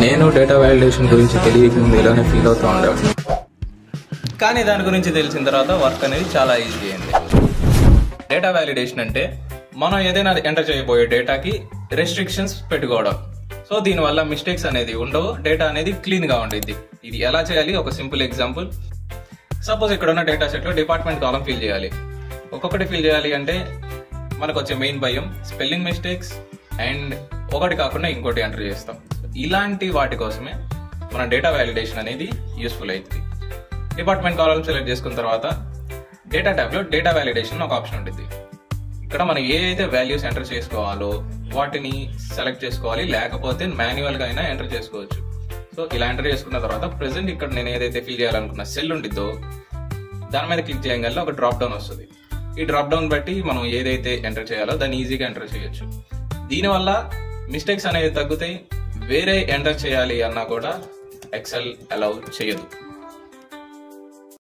నేను data validation గురించి తెలియకముందు ఇలానే ఫీల్ అవుతూ ఉండేవాడిని, కానీ దాని గురించి తెలిసిన తర్వాత వర్క్ అనేది చాలా ఈజీ అయింది. డేటా వ్యాలిడేషన్ అంటే మనం ఏదైనా ఎంటర్ చేయబోయే డేటాకి రెస్ట్రిక్షన్స్ పెట్టుకోవడం. సో దీనివల్ల మిస్టేక్స్ అనేది ఉండవు, డేటా అనేది క్లీన్ గా ఉండిద్ది. ఇది ఎలా చేయాలి? ఒక సింపుల్ ఎగ్జాంపుల్. సపోజ్ ఇక్కడ ఉన్న డేటా సెట్ లో డిపార్ట్మెంట్ కాలం ఫిల్ చేయాలి. ఒక్కొక్కటి ఫిల్ చేయాలి అంటే మనకు వచ్చే మెయిన్ భయం స్పెల్లింగ్ మిస్టేక్స్ అండ్ ఒకటి కాకుండా ఇంకోటి ఎంటర్ చేస్తాం. ఇలాంటి వాటి కోసమే మన డేటా వ్యాలిడేషన్ అనేది యూస్ఫుల్ అవుతుంది. డిపార్ట్మెంట్ కాలం సెలెక్ట్ చేసుకున్న తర్వాత డేటా ట్యాబ్ లో డేటా వ్యాలిడేషన్ ఒక ఆప్షన్ ఉంటుంది. ఇక్కడ మనం ఏ అయితే వాల్యూస్ ఎంటర్ చేసుకోవాలో వాటిని సెలెక్ట్ చేసుకోవాలి, లేకపోతే మాన్యువల్ గా అయినా ఎంటర్ చేసుకోవచ్చు. సో ఇలా ఎంటర్ చేసుకున్న తర్వాత ప్రెసెంట్ ఇక్కడ నేను ఏదైతే ఫిల్ చేయాలనుకున్న సెల్ ఉంటుందో దాని మీద క్లిక్ చేయగల ఒక డ్రాప్ డౌన్ వస్తుంది. ఈ డ్రాప్ డౌన్ బట్టి మనం ఏదైతే ఎంటర్ చేయాలో దాన్ని ఈజీగా ఎంటర్ చేయొచ్చు. దీనివల్ల మిస్టేక్స్ అనేవి తగ్గుతాయి. వేరే ఎంటర్ చేయాలి అన్నా కూడా ఎక్సెల్ అలౌ చేయదు.